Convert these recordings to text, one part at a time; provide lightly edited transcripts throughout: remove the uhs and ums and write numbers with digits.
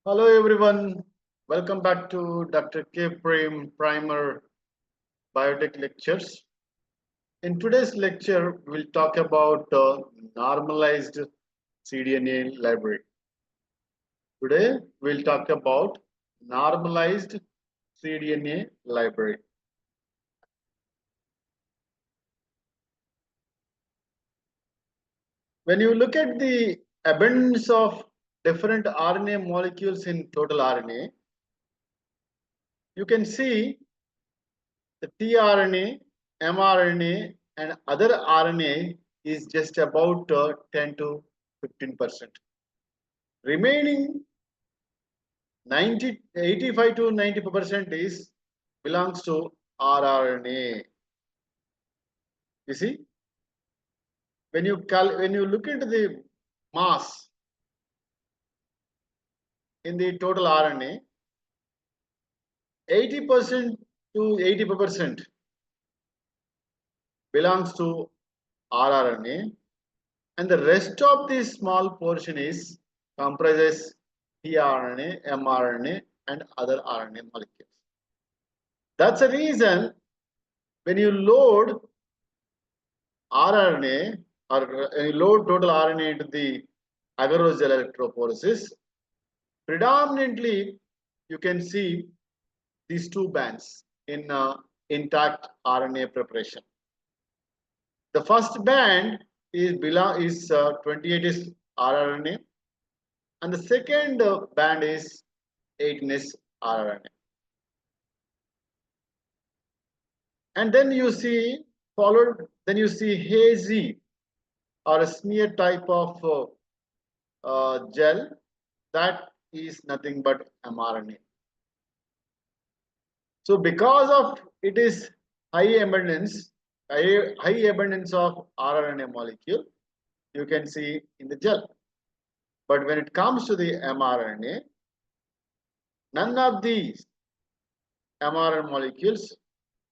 Hello everyone, welcome back to Dr. K. PREM-PRIMER Biotech Lectures. In today's lecture, we'll talk about normalized cDNA library. Today, we'll talk about normalized cDNA library. When you look at the abundance of different RNA molecules in total RNA, you can see the tRNA, mRNA, and other RNA is just about 10 to 15%. Remaining 85 to 90% is belongs to rRNA. You see, when you look into the mass in the total RNA, 80% to 85% belongs to rRNA, and the rest of the small portion is comprises tRNA, mRNA, and other RNA molecules. That's the reason when you load rRNA or you load total RNA into the agarose gel electrophoresis, predominantly you can see these two bands in intact RNA preparation. The first band is 28 is rRNA, and the second band is 18 is rRNA. And then you see hazy or a smear type of gel that is nothing but mRNA. So because of it is high abundance of rRNA molecule, you can see in the gel. But when it comes to the mRNA, none of these mRNA molecules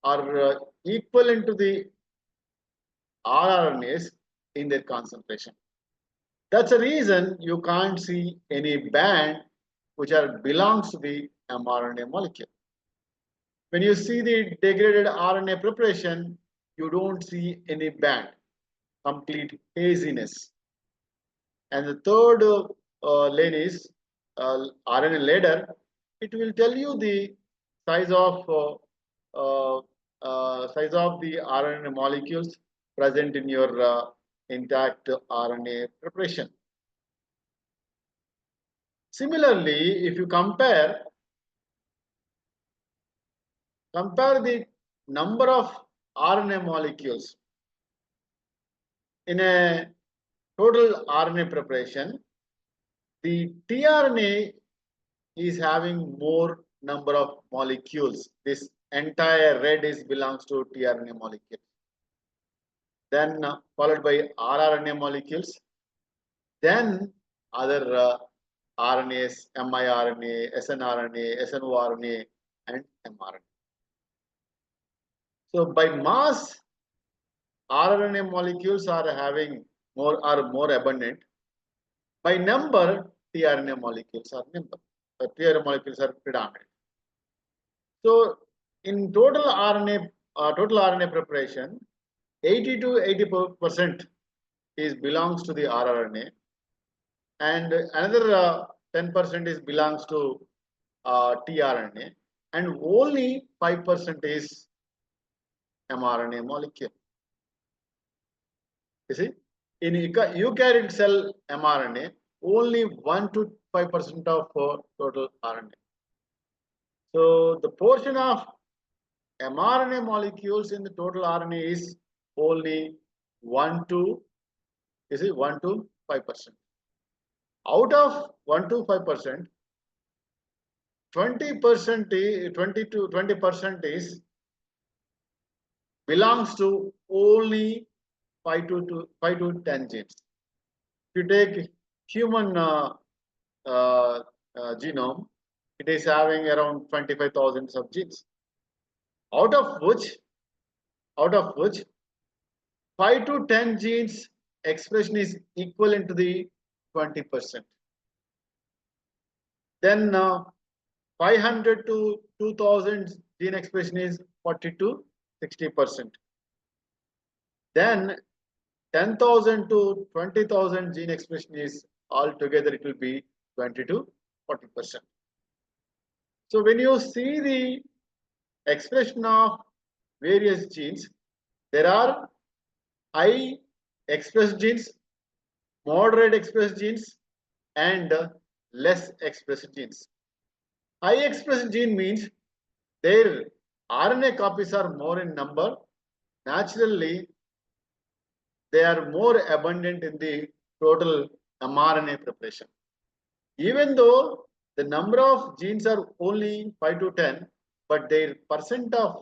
are equivalent to the rRNAs in their concentration. That's the reason you can't see any band which belongs to the mRNA molecule. When you see the degraded RNA preparation, you don't see any band, complete haziness. And the third lane is RNA ladder. It will tell you the size of the RNA molecules present in your intact RNA preparation. Similarly, if you compare the number of RNA molecules in a total RNA preparation, the tRNA is having more number of molecules. This entire red belongs to tRNA molecules. Then followed by rRNA molecules, then other RNAs, miRNA, snRNA, snORNA, and mRNA. So by mass, rRNA molecules are more abundant. By number, tRNA molecules are tRNA molecules are predominant. So in total RNA preparation, 80 to 80% belongs to the rRNA, and another 10% belongs to tRNA, and only 5% is mRNA molecule. You see, in eukaryotic cell mRNA, only 1 to 5% of total RNA. So the portion of mRNA molecules in the total RNA is only 1 to 5%. Out of 1 to 5%, 20% is belongs to only 5 to 10 genes. If you take human genome, it is having around 25,000 of genes, out of which 5 to 10 genes expression is equivalent to the 20%. Then 500 to 2000 gene expression is 40 to 60%. Then 10,000 to 20,000 gene expression is altogether it will be 20 to 40%. So when you see the expression of various genes, there are high expressed genes, moderate expressed genes, and less expressed genes. High expressed gene means their RNA copies are more in number. Naturally, they are more abundant in the total mRNA preparation. Even though the number of genes are only 5 to 10, but their percentage of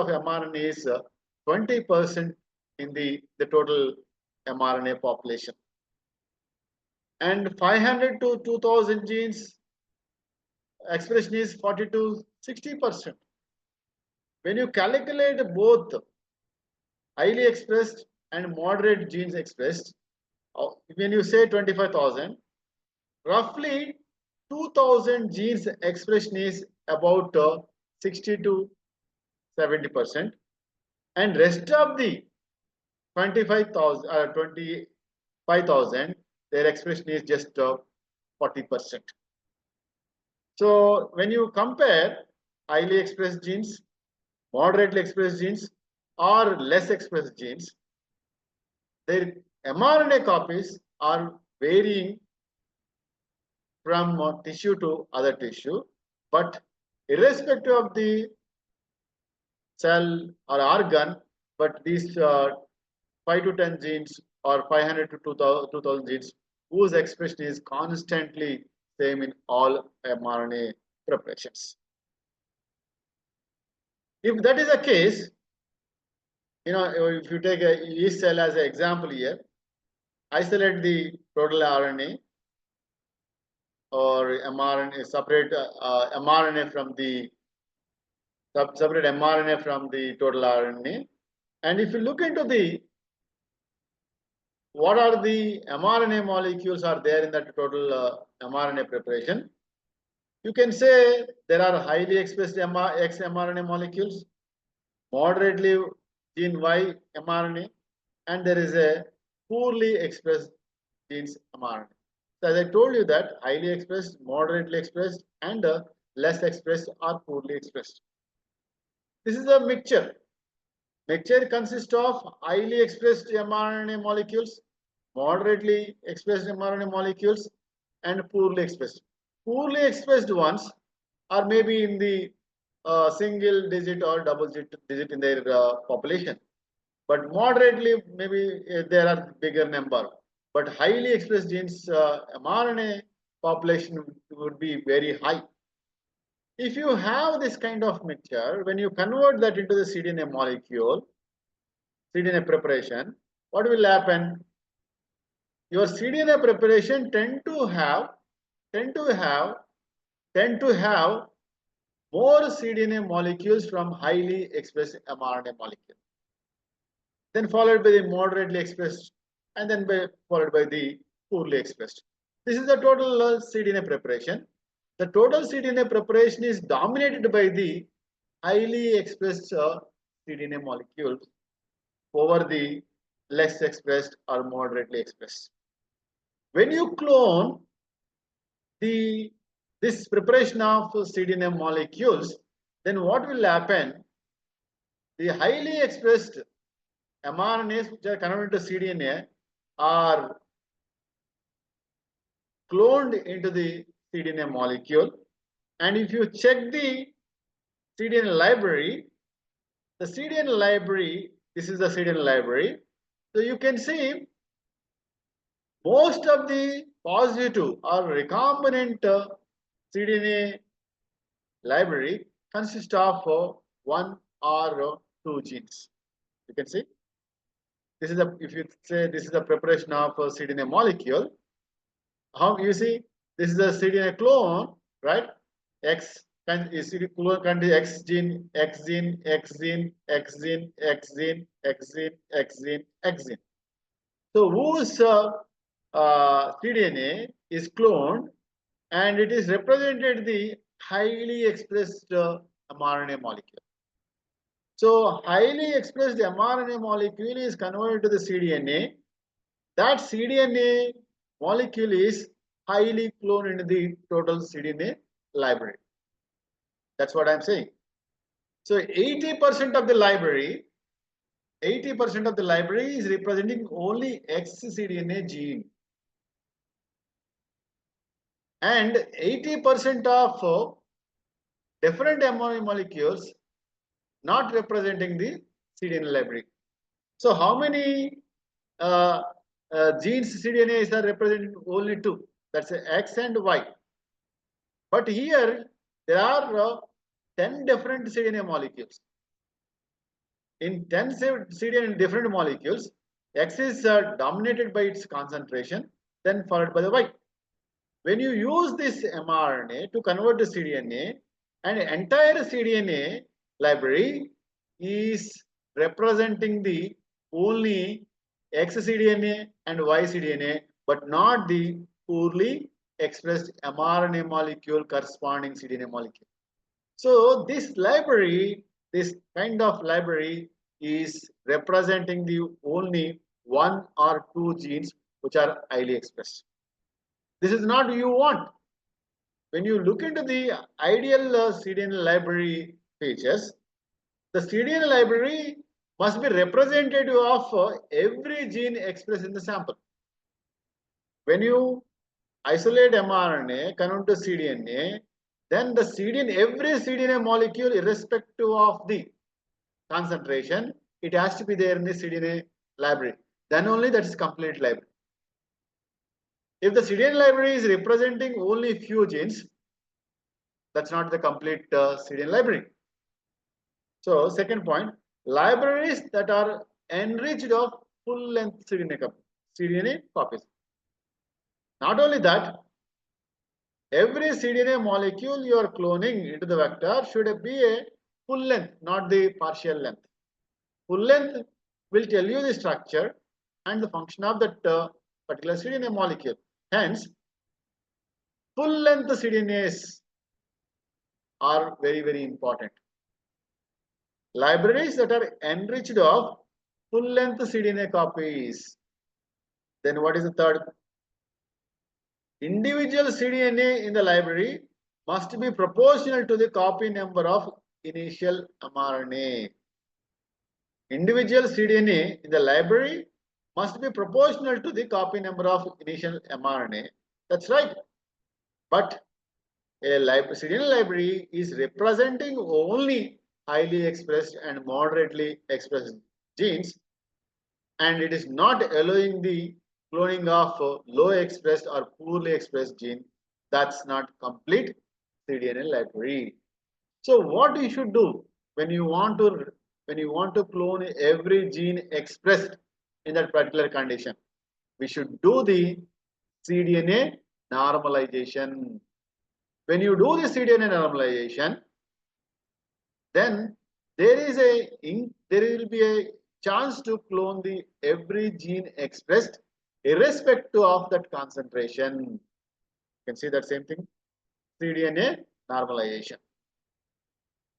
mRNA is 20% in the total mRNA population. And 500 to 2000 genes expression is 40 to 60%. When you calculate both highly expressed and moderate genes expressed, when you say 25,000, roughly 2000 genes expression is about 60 to 70%, and rest of the 25,000 their expression is just 40%. So when you compare highly expressed genes, moderately expressed genes, or less expressed genes, their mRNA copies are varying from tissue to other tissue, but irrespective of the cell or organ, but these 5 to 10 genes or 500 to 2000 genes whose expression is constantly same in all mRNA preparations. If that is the case, if you take a yeast cell as an example here, isolate the total RNA or mRNA, separate mRNA from the separate mRNA from the total RNA, and if you look into the what are the mRNA molecules are there in that total mRNA preparation, you can say there are highly expressed X mRNA molecules, moderately gene Y mRNA, and there is a poorly expressed genes mRNA. So as I told you that highly expressed, moderately expressed, and less expressed or poorly expressed. This is a mixture. Mixture consists of highly expressed mRNA molecules, moderately expressed mRNA molecules, and poorly expressed. Poorly expressed ones are maybe in the single digit or double digit in their population, but moderately maybe there are bigger number. But highly expressed genes mRNA population would be very high. If you have this kind of mixture, when you convert that into the cDNA molecule, cDNA preparation, what will happen? Your cDNA preparation tend to have more cDNA molecules from highly expressed mRNA molecule, then followed by the moderately expressed, and then followed by the poorly expressed. This is the total cDNA preparation. The total cDNA preparation is dominated by the highly expressed cDNA molecules over the less expressed or moderately expressed. When you clone this preparation of cDNA molecules, then what will happen? The highly expressed mRNAs which are converted to cDNA are cloned into the cDNA molecule, and if you check the cDNA library, this is the cDNA library, so you can see most of the positive or recombinant cDNA library consists of one or two genes. You can see this is if you say this is the preparation of a cDNA molecule. How you see this is a cDNA clone, right? X is clone contains X gene, X gene, X gene, X gene, X gene, X gene, X gene, X gene. So whose cDNA is cloned and it is represented the highly expressed mRNA molecule. So highly expressed mRNA molecule is converted to the cDNA. That cDNA molecule is highly cloned into the total cDNA library. That's what I'm saying. So 80% of the library, 80% of the library is representing only X cDNA gene. And 80% of different mRNA molecules not representing the cDNA library. So how many uh, genes cDNAs are represented? Only two. That's X and Y. But here there are 10 different cDNA molecules. In 10 cDNA different molecules, X is dominated by its concentration, then followed by the Y. When you use this mRNA to convert to cDNA, an entire cDNA library is representing the only X cDNA and Y cDNA, but not the poorly expressed mRNA molecule corresponding cDNA molecule. So this library, this kind of library is representing the only one or two genes which are highly expressed. This is not you want. When you look into the ideal cDNA library pages, the cDNA library must be representative of every gene expressed in the sample. When you isolate mRNA, convert to cDNA, then the cDNA, every cDNA molecule, irrespective of the concentration, it has to be there in the cDNA library. Then only that is complete library. If the cDNA library is representing only few genes, that's not the complete cDNA library. So second point, libraries that are enriched of full length cDNA copies. Not only that, every cDNA molecule you are cloning into the vector should be a full length, not the partial length. Full length will tell you the structure and the function of that particular cDNA molecule. Hence, full length cDNAs are very, very important. Libraries that are enriched of full length cDNA copies. Then what is the third? Individual cDNA in the library must be proportional to the copy number of initial mRNA. Individual cDNA in the library must be proportional to the copy number of initial mRNA. That's right. But a cDNA library is representing only highly expressed and moderately expressed genes, and it is not allowing the cloning of low expressed or poorly expressed gene. That's not complete cDNA library. So what you should do when you want to clone every gene expressed in that particular condition? We should do the cDNA normalization. When you do the cDNA normalization, then there will be a chance to clone the every gene expressed irrespective of that concentration. You can see that same thing, cDNA normalization.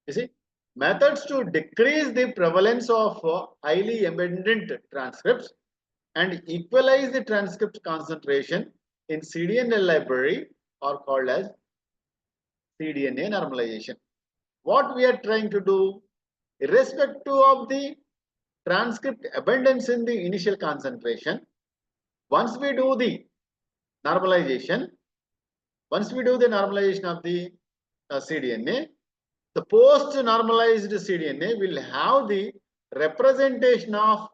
You see, methods to decrease the prevalence of highly abundant transcripts and equalize the transcript concentration in cDNA library are called as cDNA normalization. What we are trying to do, irrespective of the transcript abundance in the initial concentration, once we do the normalization, of the cDNA, the post-normalized cDNA will have the representation of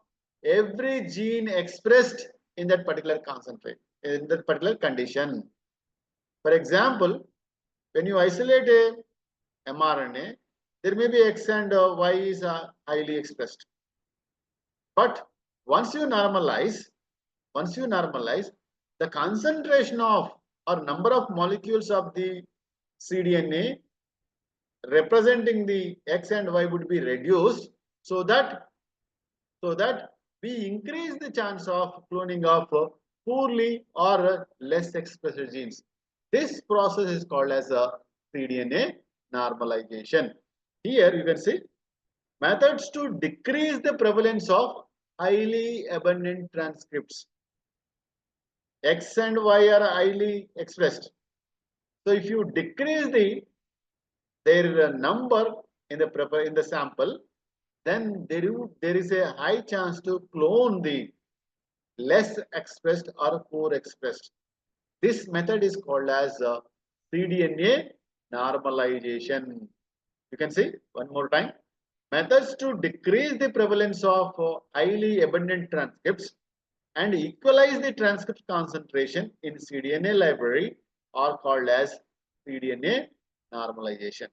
every gene expressed in that particular concentration, in that particular condition. For example, when you isolate a mRNA, there may be X and Y is highly expressed. But once you normalize, the concentration of or number of molecules of the cDNA representing the X and Y would be reduced, so that we increase the chance of cloning of poorly or less expressed genes. This process is called as a cDNA normalization. Here you can see methods to decrease the prevalence of highly abundant transcripts. X and Y are highly expressed. So if you decrease their number in the sample, then there is a high chance to clone the less expressed or poor expressed. This method is called as cDNA normalization. You can see one more time. Methods to decrease the prevalence of highly abundant transcripts and equalize the transcript concentration in cDNA library are called as cDNA normalization.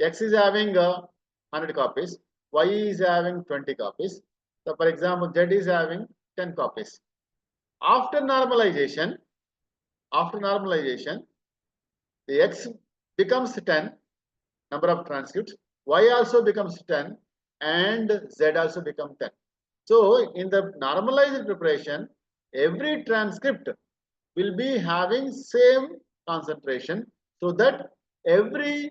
X is having 100 copies, Y is having 20 copies. So for example, Z is having 10 copies. After normalization, the X becomes 10 number of transcripts, Y also becomes 10, and Z also becomes 10. So in the normalized preparation, every transcript will be having same concentration, so that every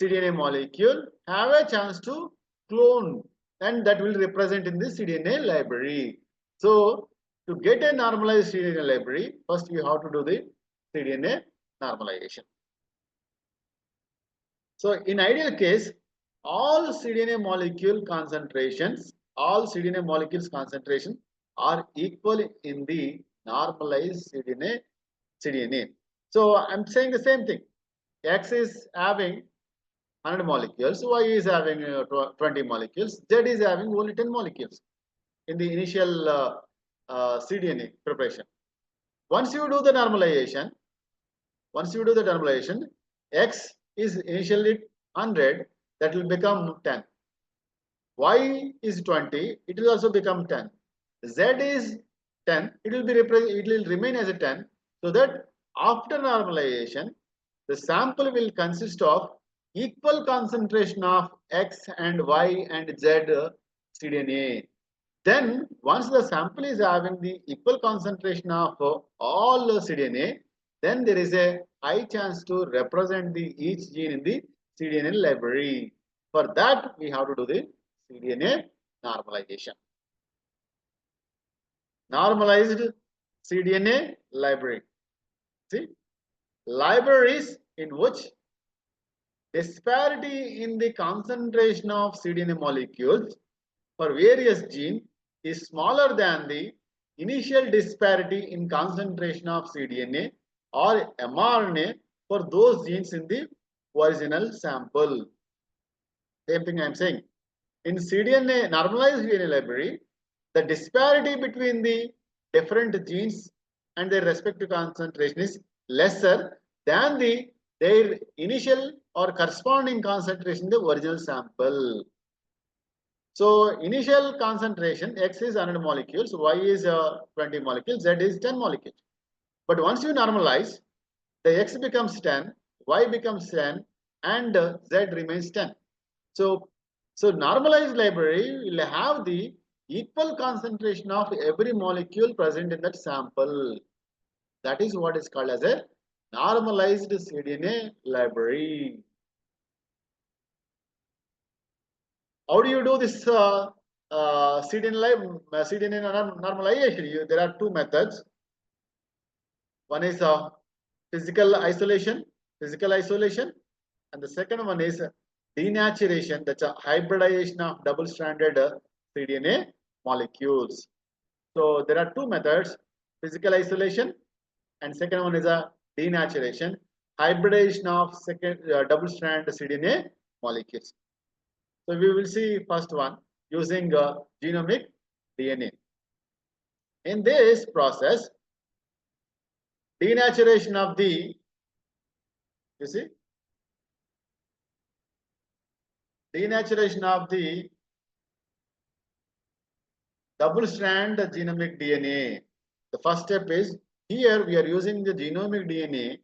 cDNA molecule have a chance to clone, and that will represent in the cDNA library. So to get a normalized cDNA library, first you have to do the cDNA normalization. So in ideal case, all cDNA molecules concentration are equal in the normalized cDNA. So I'm saying the same thing. X is having 100 molecules, Y is having 20 molecules, Z is having only 10 molecules in the initial cDNA preparation. Once you do the normalization, X is initially 100, that will become 10. Y is 20, it will also become 10. Z is 10, it will remain as a 10, so that after normalization, the sample will consist of equal concentration of X and Y and Z cDNA. Then once the sample is having the equal concentration of all cDNA, then there is a high chance to represent each gene in the cDNA library. For that, we have to do the cDNA normalization. Normalized cDNA library. See, libraries in which disparity in the concentration of cDNA molecules for various genes is smaller than the initial disparity in concentration of cDNA or mRNA for those genes in the original sample. Same thing I am saying. In cDNA, normalized cDNA library, the disparity between the different genes and their respective concentration is lesser than their initial or corresponding concentration in the original sample. So initial concentration, X is 100 molecules, Y is 20 molecules, Z is 10 molecules. But once you normalize, the X becomes 10, Y becomes 10, and Z remains 10. So normalized library will have the equal concentration of every molecule present in that sample. That is what is called as a normalized cDNA library. How do you do this cDNA normalization? There are two methods. One is physical isolation, and the second one is denaturation. That's a hybridization of double-stranded cDNA molecules. So there are two methods: physical isolation, and second one is a denaturation, hybridization of double-strand cDNA molecules. So we will see first one using genomic DNA. In this process, denaturation of the, you see, denaturation of the double-strand genomic DNA. The first step is, here we are using the genomic DNA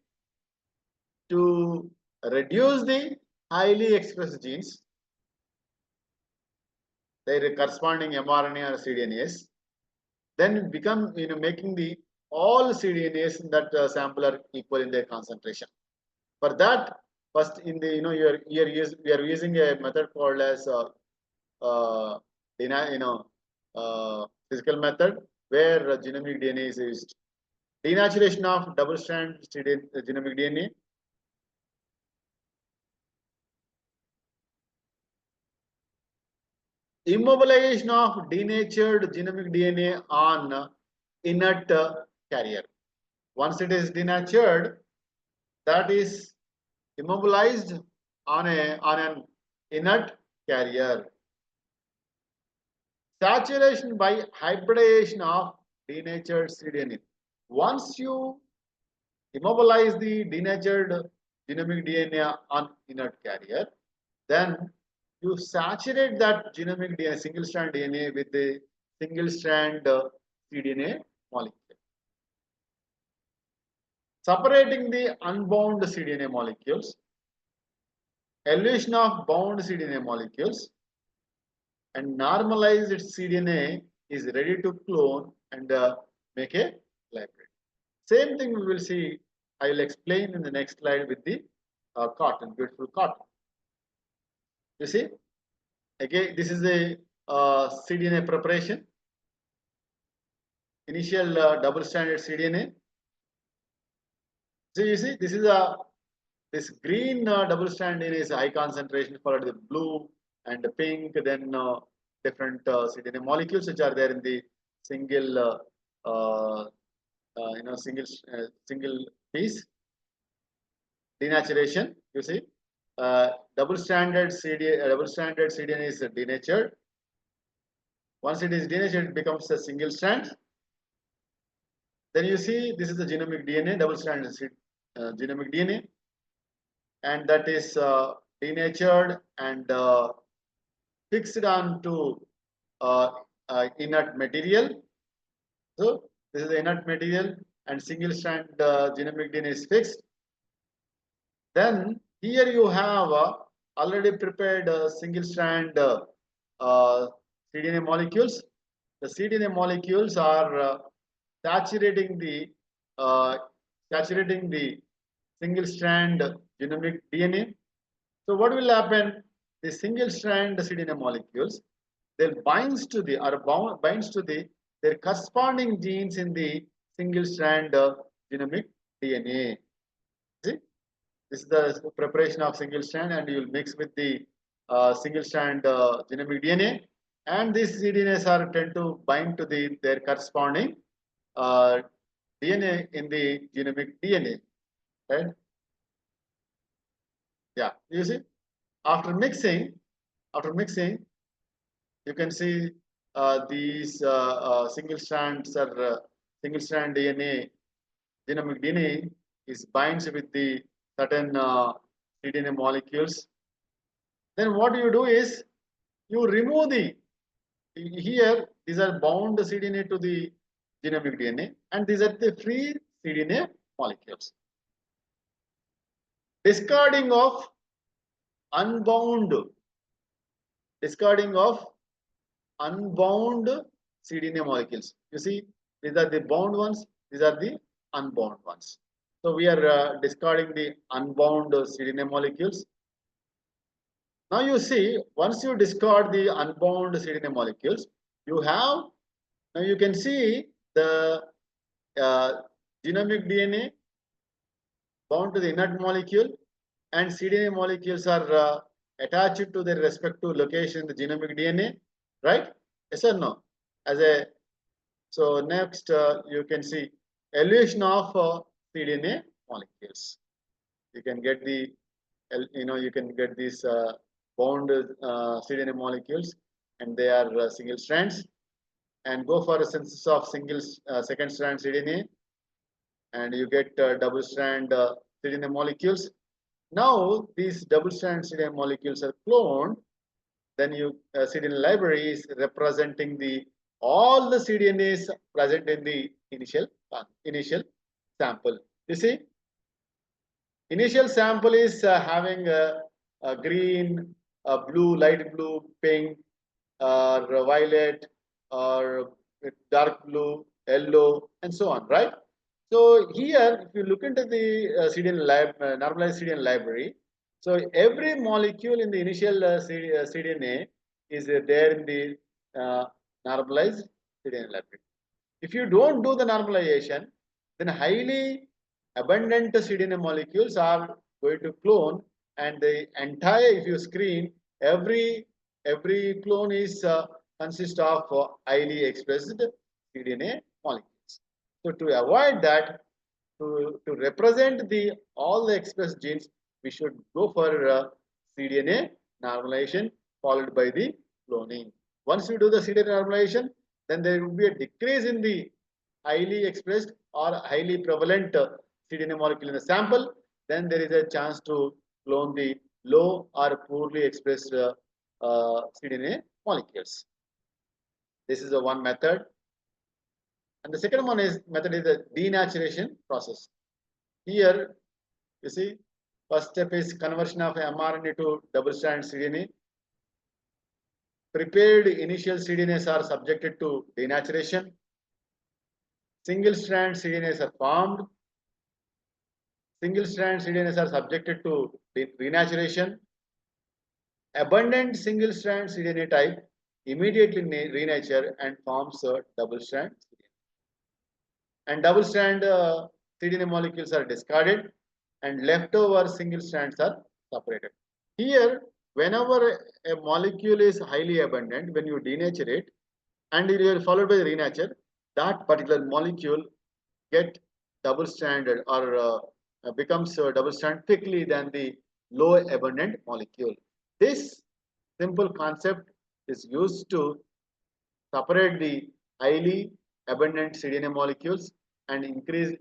to reduce the highly expressed genes, their corresponding mRNA or cDNAs, then become making the all cDNAs in that sample are equal in their concentration. For that, first in the we are using a method called as uh, physical method where genomic DNA is used. Denaturation of double-strand genomic DNA. Immobilization of denatured genomic DNA on inert carrier. Once it is denatured, that is immobilized on an inert carrier. Saturation by hybridization of denatured cDNA. Once you immobilize the denatured genomic DNA on inert carrier, then you saturate that genomic DNA, single strand DNA with the single strand cDNA molecule. Separating the unbound cDNA molecules, elevation of bound cDNA molecules, and normalized cDNA is ready to clone and make a library. Same thing we will see, I will explain in the next slide with the cotton, beautiful cotton. You see, again, this is a cDNA preparation. Initial double-stranded cDNA. So you see, this is this green double-strand DNA is high concentration, followed the blue and the pink, then different cDNA molecules which are there in the single single piece. Denaturation, you see, double-stranded cDNA is denatured. Once it is denatured, it becomes a single strand. Then you see this is the genomic DNA, double-stranded genomic DNA, and that is denatured and fixed onto inert material. So this is the inert material, and single strand genomic DNA is fixed. Then here you have already prepared single strand cDNA molecules. The cDNA molecules are saturating the single strand genomic DNA. So what will happen? The single strand cDNA molecules, they binds to their corresponding genes in the single strand genomic DNA. See, this is the preparation of single strand, and you will mix with the single strand genomic DNA, and these cDNAs are tend to bind to their corresponding DNA in the genomic DNA, right? Yeah, you see, after mixing, you can see these single strands are single strand DNA, genomic DNA is binds with the certain cDNA molecules. Then what you do is you remove here these are bound cDNA to the genomic DNA, and these are the free cDNA molecules. Discarding of unbound cDNA molecules. You see, these are the bound ones, these are the unbound ones. So we are discarding the unbound cDNA molecules. Now you see, once you discard the unbound cDNA molecules, now you can see the genomic DNA bound to the inert molecule, and cDNA molecules are attached to their respective location in the genomic DNA, right? Yes or no? So next you can see elevation of cDNA molecules. You can get these bound cDNA molecules, and they are single strands, and go for a synthesis of second strand cDNA, and you get double strand cDNA molecules. Now these double strand cDNA molecules are cloned. Then cDNA library is representing all the cDNAs present in the initial sample. You see, initial sample is having a green, blue, light blue, pink, or violet, or dark blue, yellow, and so on, right? So here, if you look into the normalized cDNA library, so every molecule in the initial cDNA is there in the normalized cDNA library. If you don't do the normalization, then highly abundant cDNA molecules are going to clone, and the entire, if you screen, every clone is consists of highly expressed cDNA molecules. So to avoid that, to represent the all the expressed genes, we should go for cDNA normalization followed by the cloning. Once you do the cDNA normalization, then there will be a decrease in the highly expressed or highly prevalent cDNA molecule in the sample. Then there is a chance to clone the low or poorly expressed cDNA molecules. This is the one method. And the second one is method is the denaturation process. Here, you see, first step is conversion of mRNA to double-strand cDNA. Prepared initial cDNAs are subjected to denaturation. Single-strand cDNAs are formed. Single-strand cDNAs are subjected to renaturation. Abundant single-strand cDNA type immediately renature and forms a double-strand cDNA. And double-strand cDNA molecules are discarded, and leftover single strands are separated. Here, whenever a molecule is highly abundant, when you denature it and it is followed by the renature, that particular molecule get double-stranded or becomes double-strand quickly than the low abundant molecule. This simple concept is used to separate the highly abundant cDNA molecules and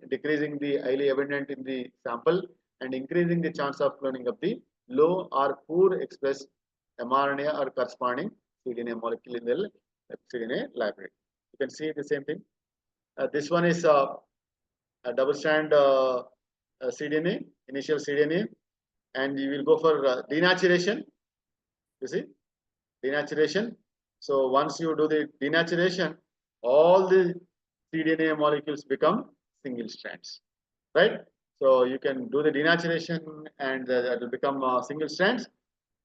decreasing the highly abundant in the sample and increasing the chance of cloning of the low or poor expressed mRNA or corresponding cDNA molecule in the cDNA library. You can see the same thing. This one is a double-strand cDNA, initial cDNA, and you will go for denaturation. You see, denaturation. So once you do the denaturation, all the cDNA molecules become single strands, right? So you can do the denaturation and that will become single strands.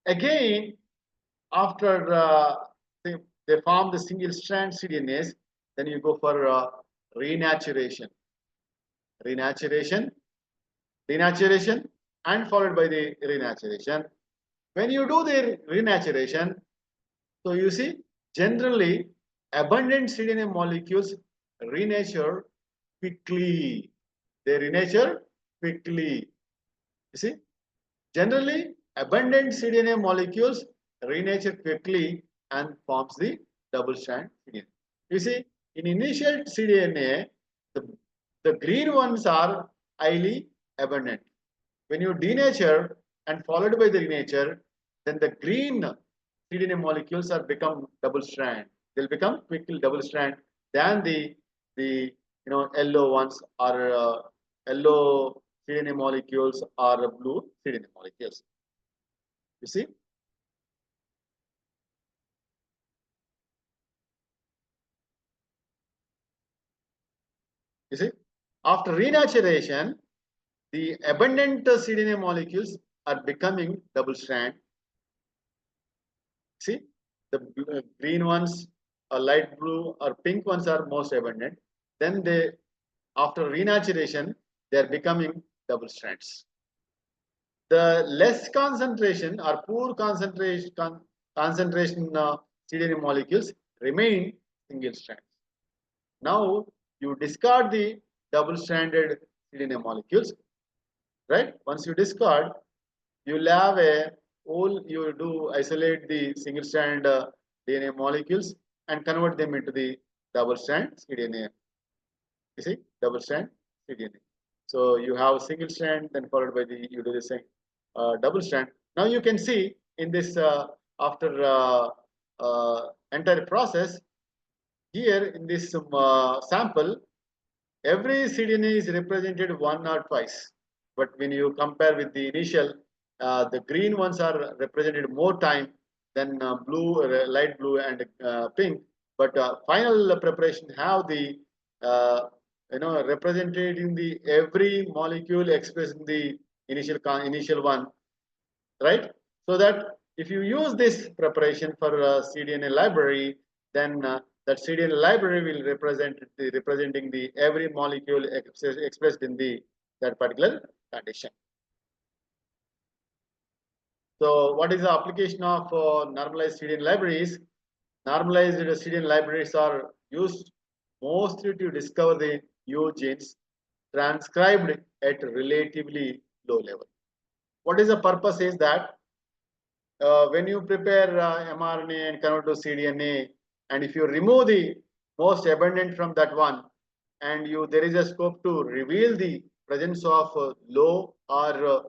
Again, after they form the single strand cDNAs, then you go for renaturation, denaturation, and followed by the renaturation. When you do the renaturation, so you see, generally, abundant cDNA molecules renature quickly. They renature quickly. You see, generally, abundant cDNA molecules renature quickly and forms the double-strand cDNA. You see, in initial cDNA, the green ones are highly abundant. When you denature and followed by the renature, then the green cDNA molecules are become double-strand. They'll become quickly double-strand than the yellow ones or yellow cDNA molecules or blue cDNA molecules. You see? You see? After renaturation, the abundant cDNA molecules are becoming double-strand. See, the green ones, or light blue or pink ones are most abundant. Then after renaturation, they are becoming double strands. The less concentration or poor concentration cDNA molecules remain single strands. Now you discard the double-stranded cDNA molecules, right? Once you discard, you'll have you do isolate the single strand DNA molecules and convert them into the double strand cDNA. You see, double strand cDNA. So you have single strand, then followed by you do the same double strand. Now you can see in this after entire process here in this sample, every cDNA is represented one or twice. But when you compare with the initial, the green ones are represented more time than blue, light blue, and pink. But final preparation have the uh, representing the every molecule expressed in the initial one, right? So that if you use this preparation for cDNA library, then that cDNA library will representing the every molecule expressed in the that particular condition. So what is the application of normalized cDNA libraries? Normalized cDNA libraries are used mostly to discover the new genes transcribed at relatively low level. What is the purpose is that when you prepare mRNA and convert to cDNA, and if you remove the most abundant from that one, and there is a scope to reveal the presence of low or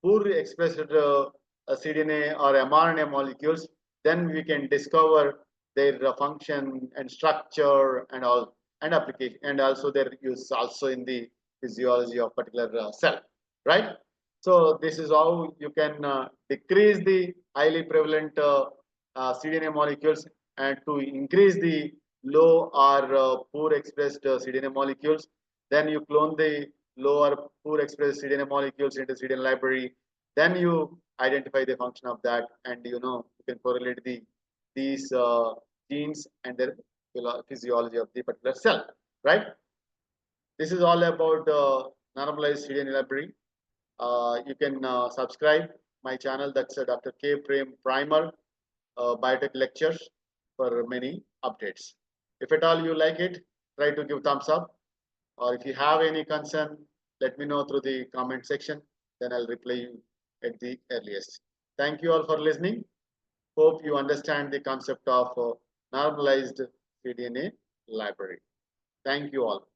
poor expressed cDNA or mRNA molecules, then we can discover their function and structure and all and application, and also their use also in the physiology of particular cell, right? So this is how you can decrease the highly prevalent cDNA molecules and to increase the low or poor expressed cDNA molecules. Then you clone the low or poor expressed cDNA molecules into cDNA library. Then you identify the function of that, and you can correlate these genes and their physiology of the particular cell, right? This is all about normalized cDNA library. You can subscribe my channel, that's Dr. K. PREM-PRIMER biotech lectures for many updates. If at all you like it, try to give thumbs up, or if you have any concern, let me know through the comment section, then I'll reply you at the earliest. Thank you all for listening. Hope you understand the concept of normalized cDNA library. Thank you all.